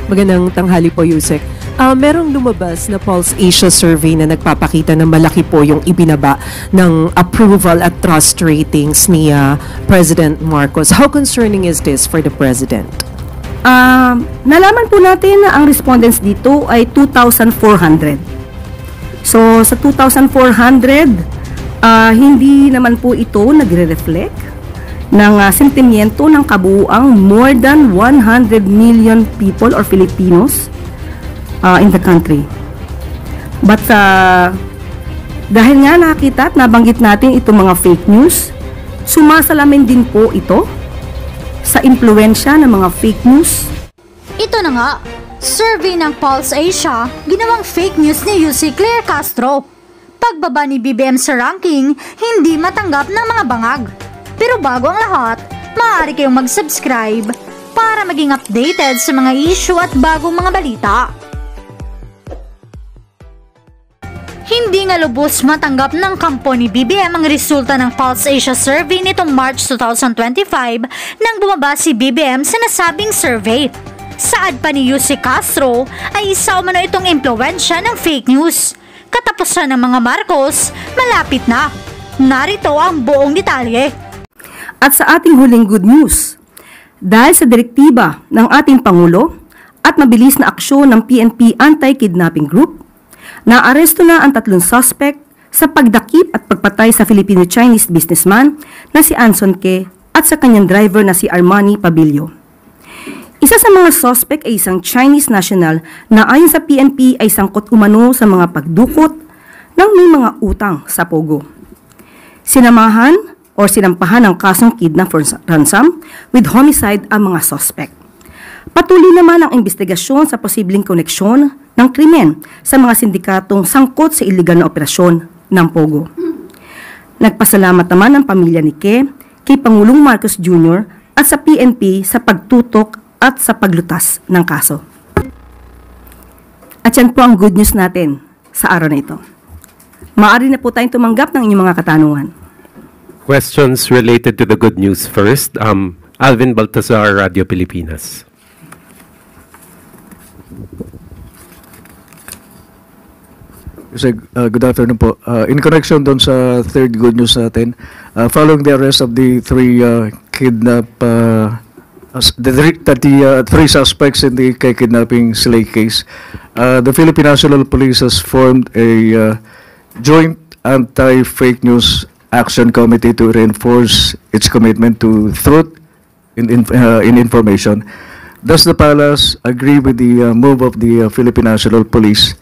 Magandang tanghali po, Yusek. Merong lumabas na Pulse Asia survey na nagpapakita na malaki po yung ibinaba ng approval at trust ratings ni President Marcos. How concerning is this for the President? Nalaman po natin na ang respondents dito ay 2,400. So, sa 2,400, hindi naman po ito nagre-reflect ng sentimiento ng kabuuang more than 100 million people or Filipinos in the country. But dahil nga nakita at nabanggit natin itong mga fake news, sumasalamin din po ito sa impluensya ng mga fake news. Ito na nga, survey ng Pulse Asia, ginawang fake news ni UC Claire Castro. Pagbaba ni BBM sa ranking, hindi matanggap ng mga bangag. Pero bago ang lahat, maaari kayong mag-subscribe para maging updated sa mga issue at bagong mga balita. Hindi nga lubos matanggap ng kampo ni BBM ang resulta ng Pulse Asia survey nitong March 2025 nang bumaba si BBM sa nasabing survey. Saad pa ni UC Castro ay isa umano itong impluensya ng fake news. Katapusan ng mga Marcos, malapit na. Narito ang buong detalye. At sa ating huling good news, dahil sa direktiba ng ating Pangulo at mabilis na aksyon ng PNP Anti-Kidnapping Group, naaresto na ang 3 suspect sa pagdakip at pagpatay sa Filipino-Chinese businessman na si Anson Ke at sa kanyang driver na si Armani Pabilio. Isa sa mga suspect ay isang Chinese national na ayon sa PNP ay sangkot umano sa mga pagdukot ng may mga utang sa Pogo. Sinampahan ng kasong kidnap for ransom with homicide ang mga suspect. Patuloy naman ang investigasyon sa posibleng koneksyon ng krimen sa mga sindikatong sangkot sa iligal na operasyon ng Pogo. Nagpasalamat naman ang pamilya ni Ke kay Pangulong Marcos Jr. at sa PNP sa pagtutok at sa paglutas ng kaso. At yan po ang good news natin sa araw na ito. Maaari na po tayong tumanggap ng inyong mga katanungan. Questions related to the good news first. Alvin Baltazar, Radio Pilipinas. Good afternoon po. In connection doon sa third good news natin, following the arrest of the three three suspects in the kidnapping slay case, the Philippine National Police has formed a joint anti-fake news action committee to reinforce its commitment to truth in information. Does the Palace agree with the move of the Philippine National Police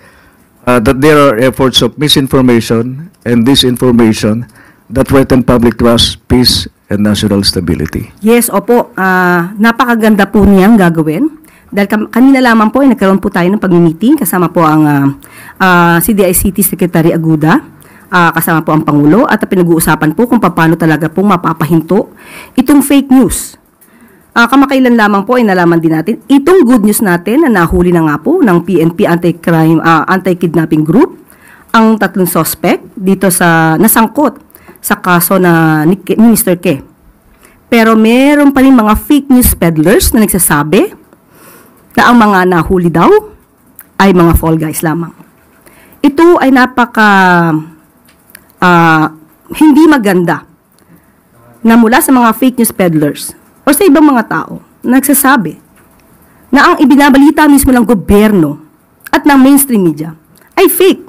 that there are efforts of misinformation and disinformation that threaten public trust, peace, and national stability? Yes, opo. Napakaganda po niyang gagawin. Dahil kanina lamang po ay nagkaroon po tayo ng pag-meeting kasama po ang CDICT Secretary Aguda, kasama po ang Pangulo at pinag-uusapan po kung paano talaga pong mapapahinto itong fake news. Kamakailan lamang po ay nalaman din natin itong good news natin na nahuli na nga po ng PNP Anti-Kidnapping Group ang 3 suspect dito sa nasangkot sa kaso na ni Mr. Ke. Pero meron pa rin mga fake news peddlers na nagsasabi na ang mga nahuli daw ay mga fall guys lamang. Ito ay hindi maganda na mula sa mga fake news peddlers o sa ibang mga tao nagsasabi na ang ibinabalita mismo ng gobyerno at ng mainstream media ay fake.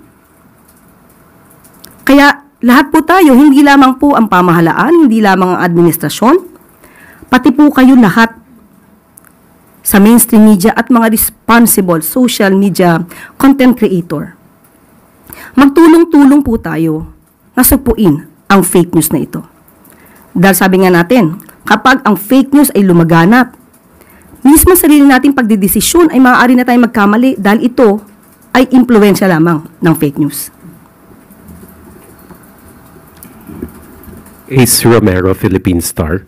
Kaya lahat po tayo, hindi lamang po ang pamahalaan, hindi lamang ang administrasyon, pati po kayo lahat sa mainstream media at mga responsible social media content creator. Magtulong-tulong po tayo nasupuin ang fake news na ito. Dahil sabi nga natin, kapag ang fake news ay lumaganap, mismo sarili nating pagdidesisyon ay maaari na tayong magkamali dahil ito ay impluensya lamang ng fake news. Ace Romero, Philippine Star.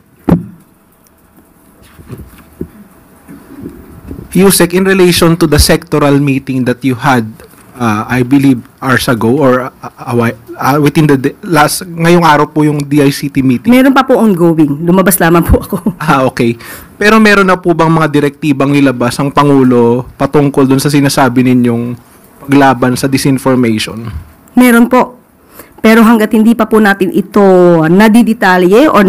Yusek, in relation to the sectoral meeting that you had I believe hours ago or within the ngayong araw po yung DICT meeting. Meron pa po ongoing. Lumabas lamang po ako. Okay. Pero meron na po bang mga direktibang nilabas ang Pangulo patungkol dun sa sinasabi ninyong paglaban sa disinformation? Meron po. Pero hanggat hindi pa po natin ito nadidetalye o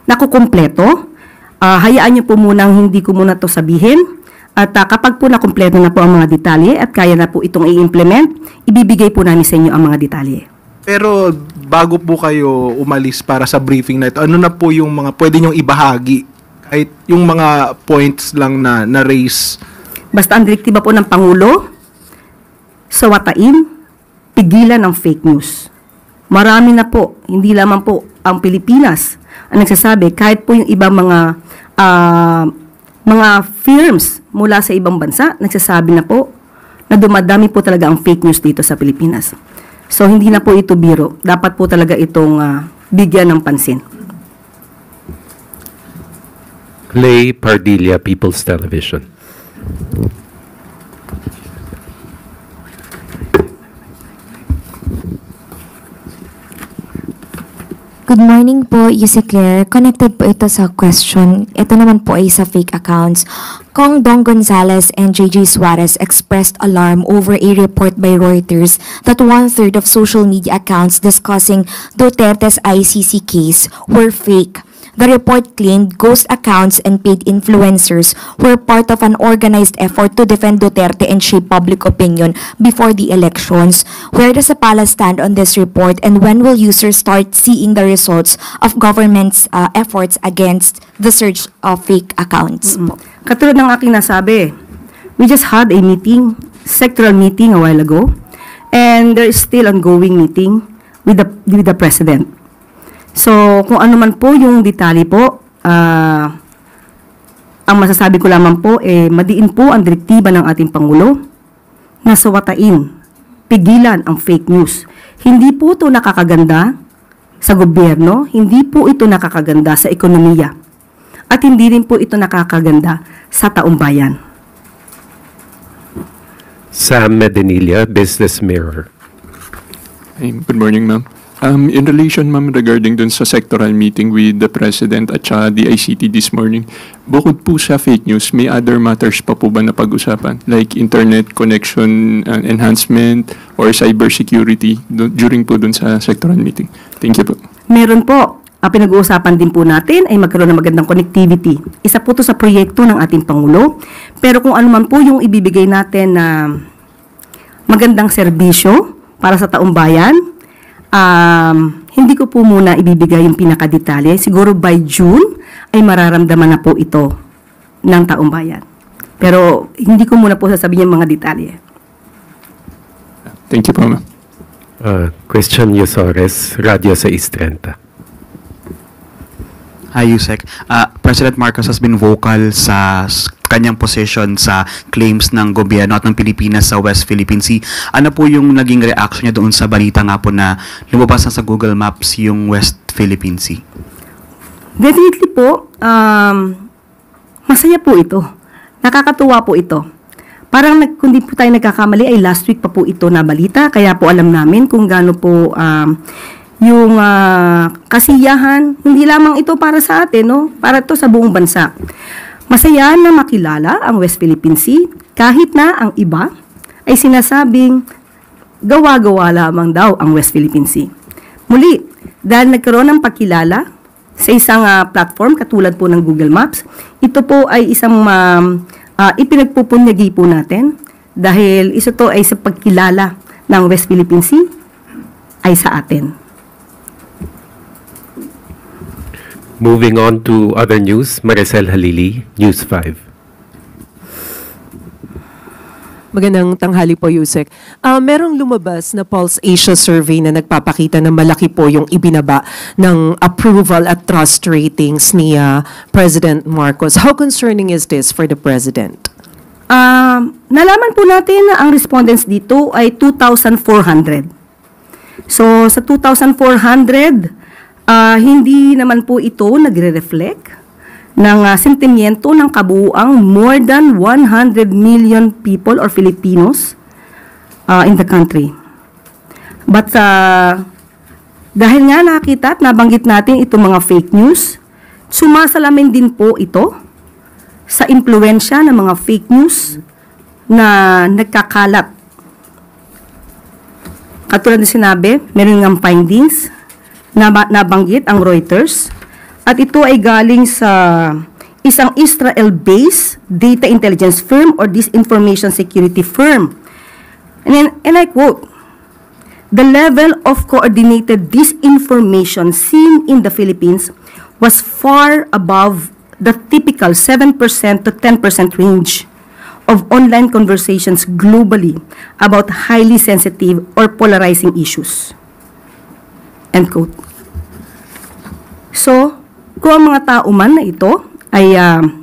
nakukumpleto, hayaan niyo po munang hindi ko muna to sabihin. At kapag po nakumpleto na po ang mga detalye at kaya na po itong i-implement, ibibigay po namin sa inyo ang mga detalye. Pero bago po kayo umalis para sa briefing na ito, ano na po yung mga pwede nyong ibahagi? Kahit yung mga points lang na na-raise. Basta ang direktiba po ng Pangulo, sawatain, pigilan ang fake news. Marami na po, hindi lamang po ang Pilipinas ang nagsasabi, kahit po yung ibang mga firms mula sa ibang bansa, nagsasabi na po na dumadami po talaga ang fake news dito sa Pilipinas. So, hindi na po ito biro. Dapat po talaga itong bigyan ng pansin. Clay Pardilla, People's Television. Good morning po, Yusek Claire. Connected po ito sa question. Ito naman po ay sa fake accounts. Kong Dong Gonzalez and JJ Suarez expressed alarm over a report by Reuters that 1/3 of social media accounts discussing Duterte's ICC case were fake. The report claimed ghost accounts and paid influencers were part of an organized effort to defend Duterte and shape public opinion before the elections. Where does the palace stand on this report, and when will users start seeing the results of government's efforts against the surge of fake accounts? Katulad ng aking nasabi, we just had a meeting, sectoral meeting a while ago, and there is still ongoing meeting with the President. So, kung ano man po yung detalye po, ang masasabi ko lamang po, madiin po ang direktiba ng ating Pangulo na sawatain, pigilan ang fake news. Hindi po ito nakakaganda sa gobyerno, hindi po ito nakakaganda sa ekonomiya, at hindi rin po ito nakakaganda sa taong bayan. Sam Medinilla, Business Mirror. Hey, good morning, ma'am. In relation, ma'am, regarding dun sa sectoral meeting with the President at the ICT this morning, bukod po sa fake news, may other matters pa po ba na pag-usapan? Like internet connection enhancement or cybersecurity during po dun sa sectoral meeting? Thank you po. Meron po. Ang pinag-uusapan din po natin ay magkaroon ng magandang connectivity. Isa po ito sa proyekto ng ating Pangulo. Pero kung ano man po yung ibibigay natin na magandang serbisyo para sa taong bayan, hindi ko po muna ibibigay yung pinakadetalye. Siguro by June ay mararamdaman na po ito ng taong bayan. Pero hindi ko muna po sasabihin yung mga detalye. Thank you po, ma'am. Christian Yosores, Radio 630. Hi, Yusek. President Marcos has been vocal sa kanyang position sa claims ng gobyerno at ng Pilipinas sa West Philippine Sea. Ano po yung naging reaction niya doon sa balita nga po na lumabas na sa Google Maps yung West Philippine Sea? Definitely po, masaya po ito. Nakakatuwa po ito. Parang kung di po tayo nagkakamali ay last week pa po ito na balita, kaya po alam namin kung gaano po yung kasiyahan, hindi lamang ito para sa atin, no? Para ito sa buong bansa. Masaya na makilala ang West Philippine Sea, kahit na ang iba ay sinasabing gawa-gawa lamang daw ang West Philippine Sea. Muli, dahil nagkaroon ng pagkilala sa isang platform katulad po ng Google Maps, ito po ay isang ipinagpupunyagi po natin dahil isa to ay sa pagkilala ng West Philippine Sea ay sa atin. Moving on to other news, Maricel Halili, News 5. Magandang tanghali po, Yusek. Merong lumabas na Pulse Asia survey na nagpapakita na malaki po yung ibinaba ng approval at trust ratings ni President Marcos. How concerning is this for the President? Nalaman po natin na ang respondents dito ay 2,400. So, sa 2,400, hindi naman po ito nagre-reflect ng sentimiento ng kabuuang more than 100 million people or Filipinos in the country. But dahil nga nakita at nabanggit natin itong mga fake news, sumasalamin din po ito sa impluensya ng mga fake news na nagkakalat. Katulad na sinabi, meron ng findings na nabanggit ang Reuters at ito ay galing sa isang Israel-based data intelligence firm or disinformation security firm. And I quote, "The level of coordinated disinformation seen in the Philippines was far above the typical 7% to 10% range of online conversations globally about highly sensitive or polarizing issues." End quote. So, kung ang mga tao man na ito ay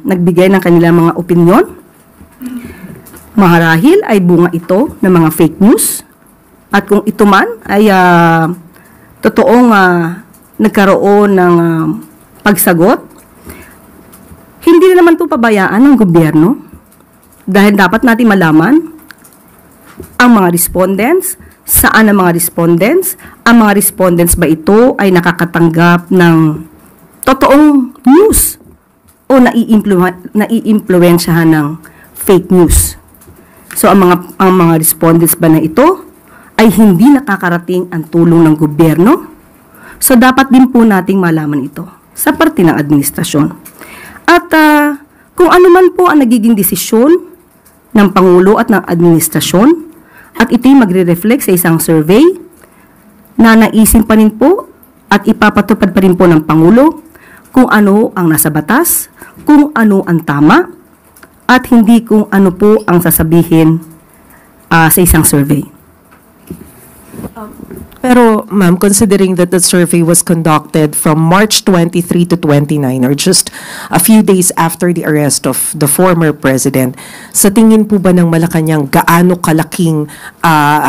nagbigay ng kanilang mga opinyon, maharahil ay bunga ito ng mga fake news. At kung ito man ay totoong nagkaroon ng pagsagot, hindi na naman ito pabayaan ng gobyerno dahil dapat natin malaman ang mga respondents, saan ang mga respondents, ang mga respondents ba ito ay nakakatanggap ng totoong news o naiimpluwensyahan ng fake news. So ang mga respondents ba na ito ay hindi nakakarating ang tulong ng gobyerno? So dapat din po nating malaman ito sa parte ng administrasyon. At kung ano man po ang nagiging desisyon ng Pangulo at ng administrasyon, at ito'y magre-reflect sa isang survey na naisin pa rin po at ipapatupad pa rin po ng Pangulo kung ano ang nasa batas, kung ano ang tama, at hindi kung ano po ang sasabihin sa isang survey. Pero, ma'am, considering that the survey was conducted from March 23 to 29, or just a few days after the arrest of the former president, sa tingin po ba ng Malacanang gaano kalaking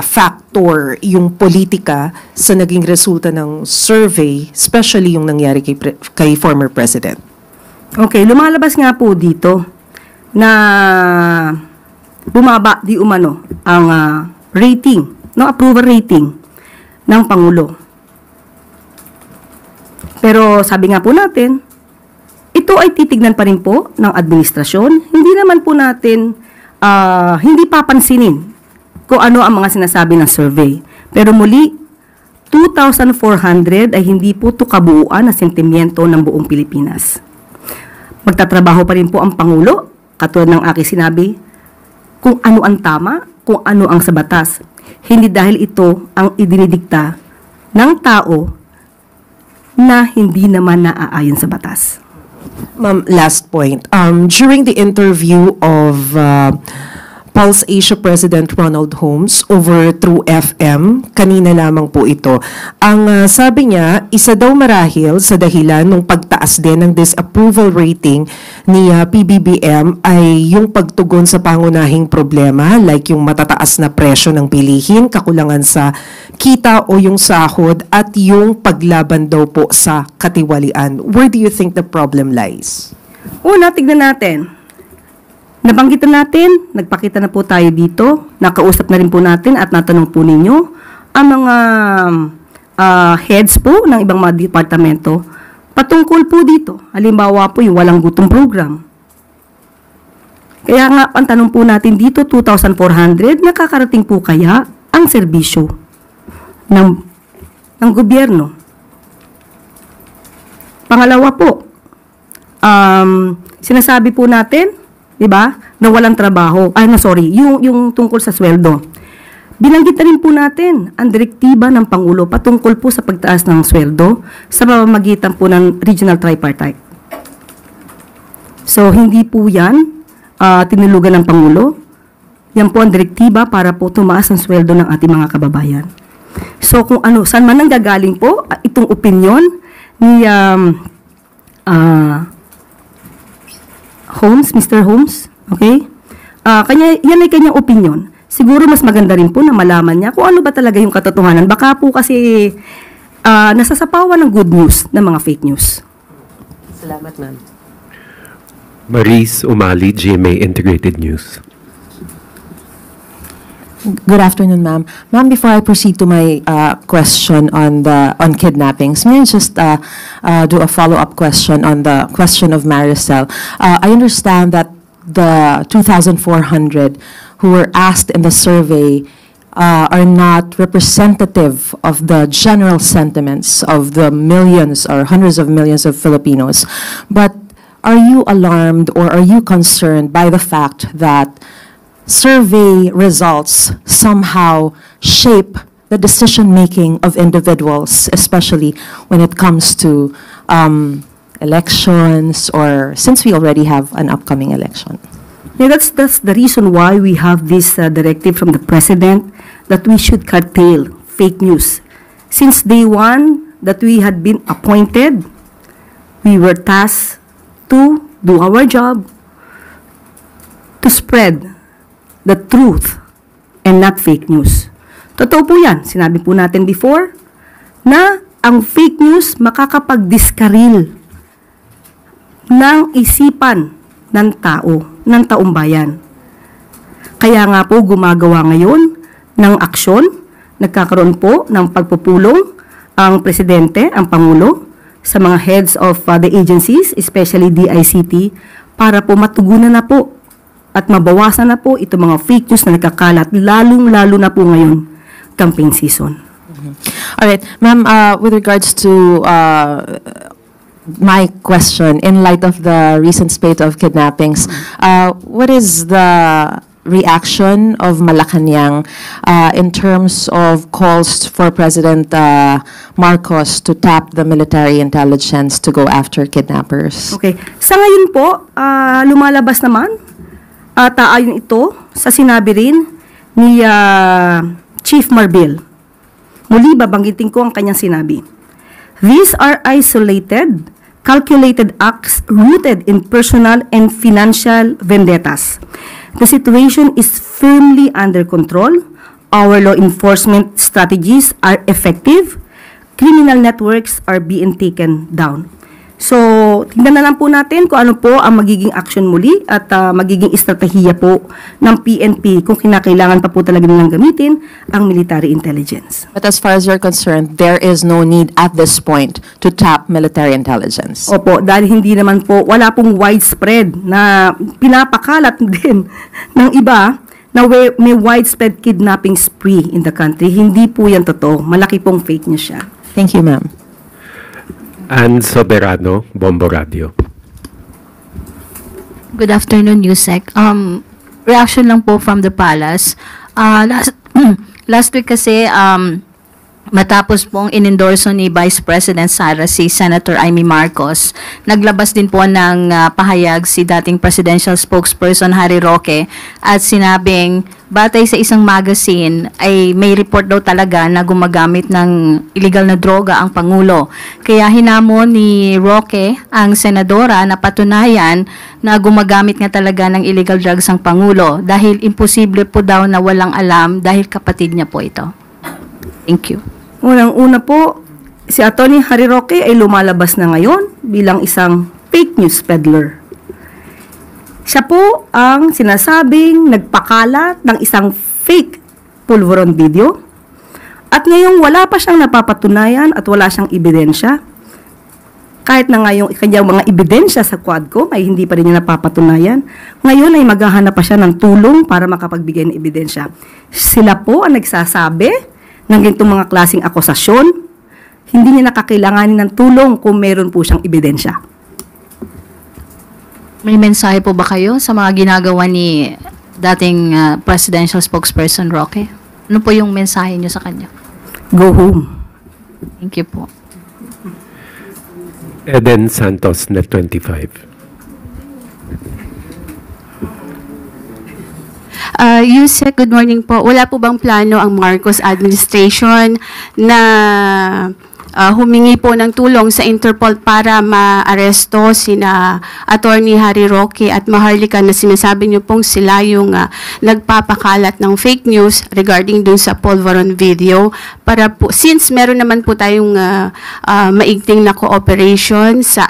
factor yung politika sa naging resulta ng survey, especially yung nangyari kay former president? Okay, lumalabas nga po dito na bumaba di umano ang rating, approval rating ng Pangulo. Pero sabi nga po natin, ito ay titignan pa rin po ng administrasyon. Hindi naman po natin, hindi papansinin kung ano ang mga sinasabi ng survey. Pero muli, 2,400 ay hindi po ito kabuuan na sentimiento ng buong Pilipinas. Magtatrabaho pa rin po ang Pangulo, katulad ng aking sinabi, kung ano ang tama, kung ano ang sa batas. Hindi dahil ito ang idinidikta ng tao na hindi naman naaayon sa batas. Ma'am, last point. During the interview of Pulse Asia President Ronald Holmes over True FM, kanina lamang po ito, ang sabi niya, isa daw marahil sa dahilan ng pagtaas din ng disapproval rating ni PBBM ay yung pagtugon sa pangunahing problema like yung matataas na presyo ng bilihin, kakulangan sa kita o yung sahod at yung paglaban daw po sa katiwalian. Where do you think the problem lies? Una, tignan natin. Nabanggit na natin, nagpakita na po tayo dito, nakausap na rin po natin at natanong po ninyo ang mga heads po ng ibang mga departamento patungkol po dito. Halimbawa po yung walang gutom program. Kaya nga, ang tanong po natin dito, 2,400, nakakarating po kaya ang serbisyo ng gobyerno? Pangalawa po, sinasabi po natin, diba, na walang trabaho. Yung tungkol sa sweldo. Binanggit na rin po natin ang direktiba ng Pangulo patungkol po sa pagtaas ng sweldo sa pamamagitan po ng regional tripartite. So, hindi po yan tinulugan ng Pangulo. Yan po ang direktiba para po tumaas ang sweldo ng ating mga kababayan. So, kung saan man nanggagaling po itong opinion ni Holmes, Mr. Holmes, okay? Yan ay kanyang opinion. Siguro mas maganda rin po na malaman niya kung ano ba talaga yung katotohanan. Baka po kasi nasasapawan ng good news ng mga fake news. Salamat, ma'am. Maurice Umali, GMA Integrated News. Good afternoon, ma'am. Ma'am, before I proceed to my question on kidnappings, may I just do a follow-up question on the question of Maricel? I understand that the 2,400 who were asked in the survey are not representative of the general sentiments of the millions or hundreds of millions of Filipinos. But are you alarmed or are you concerned by the fact that survey results somehow shape the decision-making of individuals, especially when it comes to elections, or since we already have an upcoming election? Yeah, that's the reason why we have this directive from the President that we should curtail fake news. Since day one that we had been appointed, we were tasked to do our job, to spread the truth and not fake news. Totoo po yan. Sinabi po natin before na ang fake news makakapag-diskaril ng isipan ng tao, ng taong bayan. Kaya nga po gumagawa ngayon ng aksyon, nagkakaroon po ng pagpupulong ang Presidente, ang Pangulo, sa mga heads of the agencies, especially DICT, para po matugunan na po at mabawasan na po itong mga fake news na nagkakalat, lalong-lalo na po ngayon, campaign season. All right. Ma'am, with regards to my question, in light of the recent spate of kidnappings, what is the reaction of Malacanang in terms of calls for President Marcos to tap the military intelligence to go after kidnappers? Okay. Sa ngayon po, lumalabas naman at ayon ito sa sinabi rin ni Chief Marbil. Muli babanggitin ko ang kanyang sinabi. These are isolated, calculated acts rooted in personal and financial vendettas. The situation is firmly under control. Our law enforcement strategies are effective. Criminal networks are being taken down. So, tingnan na lang po natin kung ano po ang magiging action muli at magiging estratehiya po ng PNP kung kinakailangan pa po talaga nilang gamitin ang military intelligence. But as far as you're concerned, there is no need at this point to tap military intelligence. Opo, dahil hindi naman po, wala pong widespread na pinapakalat din ng iba na may widespread kidnapping spree in the country. Hindi po yan totoo. Malaki pong fake news siya. Thank you, ma'am. Ann Soberano, Bombo Radio. Good afternoon, Yusek. Reaction lang po from the palace. Last week kasi, matapos pong inendorso ni Vice President Sara si Senator Amy Marcos, naglabas din po ng pahayag si dating presidential spokesperson Harry Roque at sinabing batay sa isang magazine ay may report daw talaga na gumagamit ng illegal na droga ang Pangulo. Kaya hinamon ni Roque ang senadora na patunayan na gumagamit nga talaga ng illegal drugs ang Pangulo dahil imposible po daw na walang alam dahil kapatid niya po ito. Thank you. Unang-una po, si Atty. Harry Roque ay lumalabas na ngayon bilang isang fake news peddler. Siya po ang sinasabing nagpakalat ng isang fake pulveron video at ngayong wala pa siyang napapatunayan at wala siyang ebidensya. Kahit na ngayong kanyang mga ebidensya sa Quadcom ay hindi pa rin niya napapatunayan, ngayon ay maghahanap pa siya ng tulong para makapagbigay ng ebidensya. Sila po ang nagsasabi ng ganitong mga klaseng akusasyon, hindi niya nakakailanganin ng tulong kung meron po siyang ebidensya. May mensahe po ba kayo sa mga ginagawa ni dating presidential spokesperson Roque? Ano po yung mensahe niyo sa kanya? Go home. Thank you po. Eden Santos, Net 25. Yusek, good morning po. Wala po bang plano ang Marcos administration na humingi po ng tulong sa Interpol para maaresto sina Attorney Harry Roque at Maharlika na sinasabi niyo pong sila yung nagpapakalat ng fake news regarding dun sa Pulveron video para po, since meron naman po tayong maigting na cooperation sa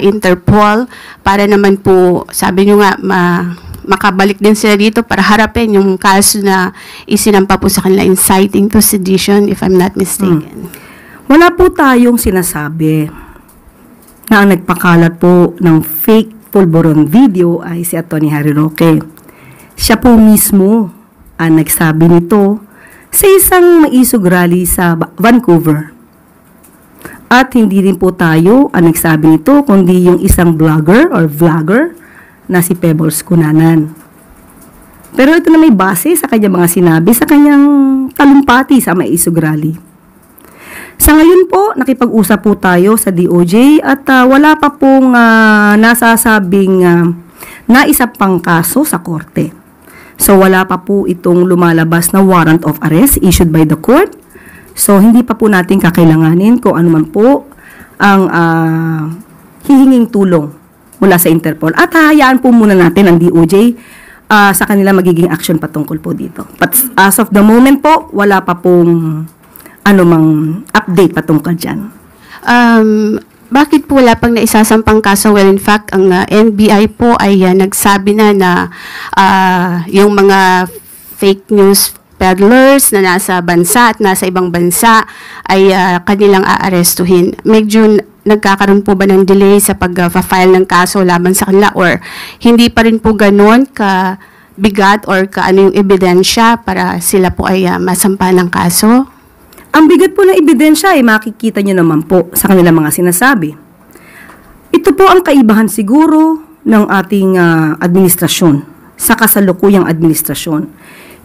Interpol para naman po, sabi niyo nga, makabalik din sila dito para harapin yung kaso na isinampa po sa kanila inciting to sedition, if I'm not mistaken. Wala po tayong sinasabi na ang nagpakalat po ng fake pulburon video ay si Atty. Harry Roque. Siya po mismo ang nagsabi nito sa isang maisog rally sa Vancouver. At hindi rin po tayo ang nagsabi nito, kundi yung isang blogger or vlogger na si Pebbles Cunanan. Pero ito na may base sa kanyang mga sinabi sa kanyang talumpati sa maisog rally. Sa ngayon po, nakipag-usap po tayo sa DOJ at wala pa pong nasasabing naisa pang kaso sa korte. So wala pa po itong lumalabas na warrant of arrest issued by the court. So, hindi pa po natin kakailanganin kung ano man po ang hihinging tulong mula sa Interpol. At hahayaan po muna natin ang DOJ sa kanila magiging action patungkol po dito. But as of the moment po, wala pa pong anumang update patungkol dyan. Bakit po wala pang naisasampang kaso? Well, in fact, ang NBI po ay nagsabi na yung mga fake news peddlers na nasa bansa at nasa ibang bansa ay kanilang aarestuhin. Medyo nagkakaroon po ba ng delay sa pag-file ng kaso laban sa kanila or hindi pa rin po ganon ka bigat or ano yung ebidensya para sila po ay masampa ng kaso? Ang bigat po ng ebidensya ay makikita nyo naman po sa kanilang mga sinasabi. Ito po ang kaibahan siguro ng ating administrasyon sa kasalukuyang administrasyon.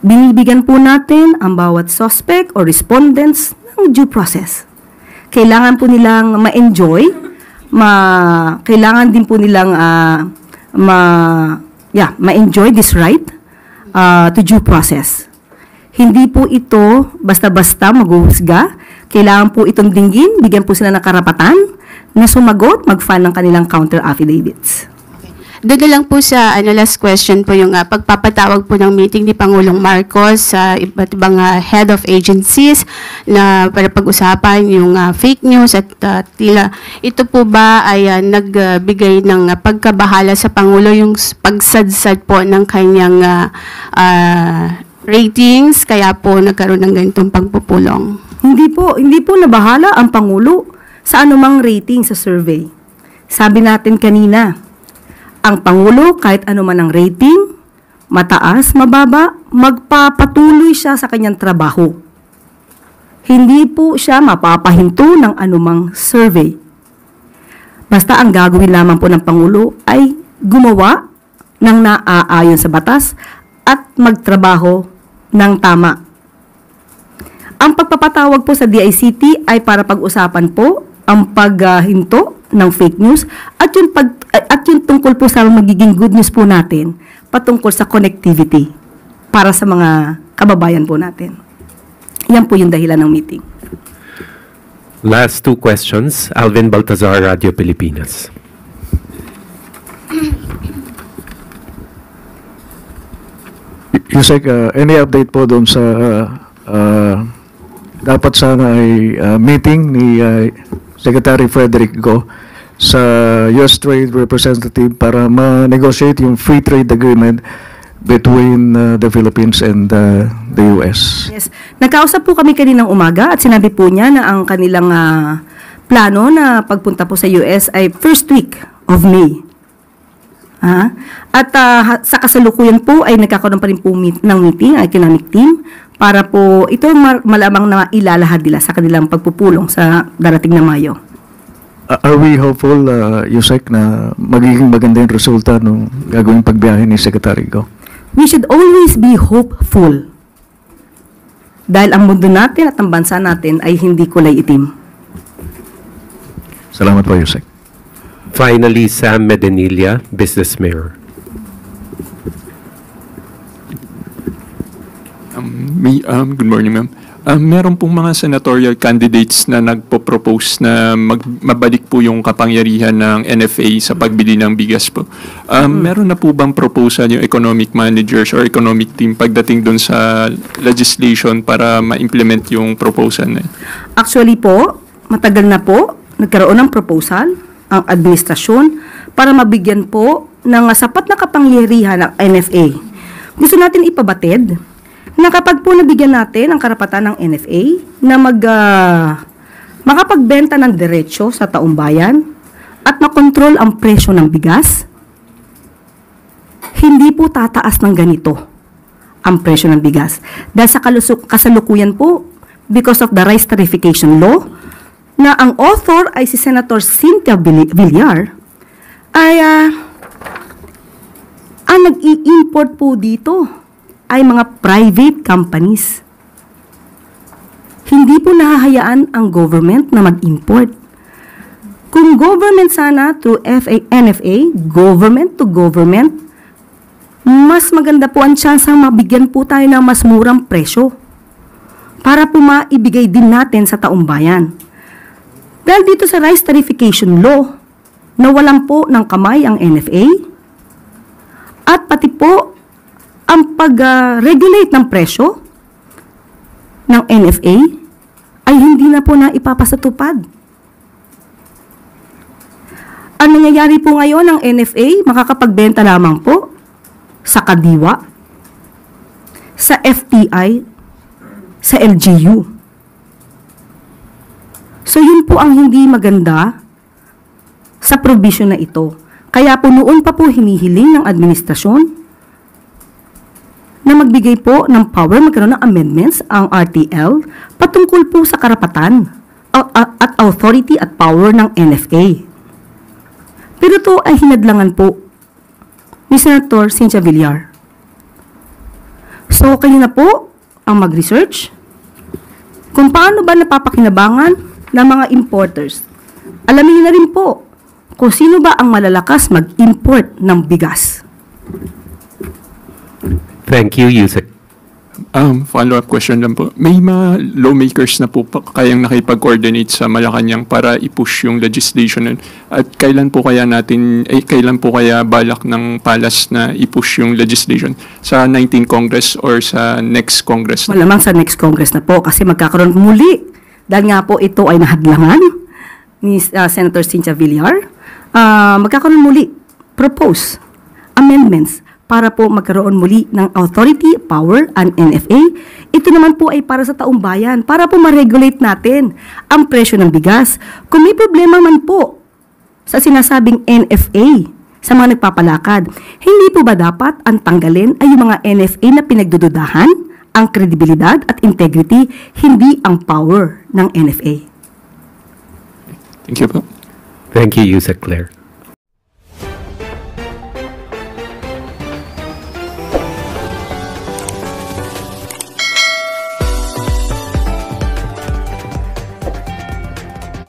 Binibigyan po natin ang bawat suspect or respondents ng due process. Kailangan po nilang ma-enjoy, kailangan din po nilang ma-enjoy this right to due process. Hindi po ito basta-basta maghuhusga. Kailangan po itong dinggin, bigyan po sila ng karapatan na sumagot, mag-file ng kanilang counter affidavits. Doon na lang po sa last question po yung pagpapatawag po ng meeting ni Pangulong Marcos sa iba't ibang head of agencies na para pag-usapan yung fake news at tila ito po ba ay nagbigay ng pagkabahala sa Pangulo yung pagsadsad po ng kanyang ratings kaya po nagkaroon ng ganitong pagpupulong? Hindi po nabahala ang Pangulo sa anumang rating sa survey. Sabi natin kanina, ang Pangulo, kahit ano man ang rating, mataas, mababa, magpapatuloy siya sa kanyang trabaho. Hindi po siya mapapahinto ng anumang survey. Basta ang gagawin lamang po ng Pangulo ay gumawa ng naaayon sa batas at magtrabaho ng tama. Ang pagpapatawag po sa DICT ay para pag-usapan po ang paghinto ng fake news at yung tungkol po sa magiging good news po natin patungkol sa connectivity para sa mga kababayan po natin. Yan po yung dahilan ng meeting. Last two questions. Alvin Baltazar, Radio Pilipinas. Yusek, any update po doon sa dapat sana ay meeting ni Secretary Frederick Go sa US Trade Representative para ma-negotiate yung free trade agreement between the Philippines and the US. Yes. Nagkausap po kami kaninang umaga at sinabi po niya na ang kanilang plano na pagpunta po sa US ay first week of May. At sa kasalukuyan po ay nagkakaroon pa rin po ng meeting ang economic team para po ito malamang na ilalahad nila sa kanilang pagpupulong sa darating na Mayo. Are we hopeful, Yusek, na magiging maganda yung resulta ng gagawing pagbiyahe ni Secretary Go? We should always be hopeful. Dahil ang mundo natin at ang bansa natin ay hindi kulay itim. Salamat po, Yusek. Finally, Sam Medinilla, Business Mirror. Good morning, ma'am. Meron pong mga senatorial candidates na nagpo-propose na mabalik po yung kapangyarihan ng NFA sa pagbili ng bigas po. Meron na po bang proposal yung economic managers or economic team pagdating doon sa legislation para ma-implement yung proposal na yun? Actually po, matagal na po nagkaroon ng proposal ang administrasyon para mabigyan po ng sapat na kapangyarihan ng NFA. Gusto natin ipabatid na kapag po nabigyan natin ang karapatan ng NFA na makapagbenta ng diretsyo sa taong bayan at makontrol ang presyo ng bigas, hindi po tataas ng ganito ang presyo ng bigas. Dahil sa kasalukuyan po, because of the rice tarification law, na ang author ay si Senator Cynthia Villar, ay ang nag-i-import po dito ay mga private companies. Hindi po nahahayaan ang government na mag-import. Kung government sana through NFA, government to government, mas maganda po ang tsansang mabigyan po tayo ng mas murang presyo para po maibigay din natin sa taong bayan. Dahil dito sa rice tarification law, nawalan po ng kamay ang NFA at pati po ang pag-regulate ng presyo ng NFA ay hindi na po na ipapasatupad. Ang nangyayari po ngayon ng NFA, makakapagbenta lamang po sa Kadiwa, sa FTI, sa LGU. So yun po ang hindi maganda sa provision na ito. Kaya po noon pa po hinihiling ng administrasyon na magbigay po ng power, magkaroon ng amendments ang RTL patungkol po sa karapatan at authority at power ng NFA. Pero ito ay hinadlangan po ni Senator Cynthia Villar. So, kayo na po ang mag-research kung paano ba napapakinabangan ng mga importers. Alamin niyo na rin po kung sino ba ang malalakas mag-import ng bigas. Thank you, Yusek. Follow-up question lang po. May mga lawmakers na po kayang nakipag-coordinate sa Malacanang para i-push yung legislation at kailan po kaya balak ng Palas na i-push yung legislation? Sa 19th Congress or sa next Congress? Malamang sa next Congress na po kasi magkakaroon muli. Dahil nga po ito ay nahadlangan ni Senator Cynthia Villar. Magkakaroon muli propose amendments para po magkaroon muli ng authority, power, and NFA. Ito naman po ay para sa taong bayan, para po ma-regulate natin ang presyo ng bigas. Kung may problema man po sa sinasabing NFA, sa mga nagpapalakad, hindi po ba dapat ang tanggalin ay yung mga NFA na pinagdududahan, ang kredibilidad at integrity, hindi ang power ng NFA? Thank you po. Thank you, Yusek Claire.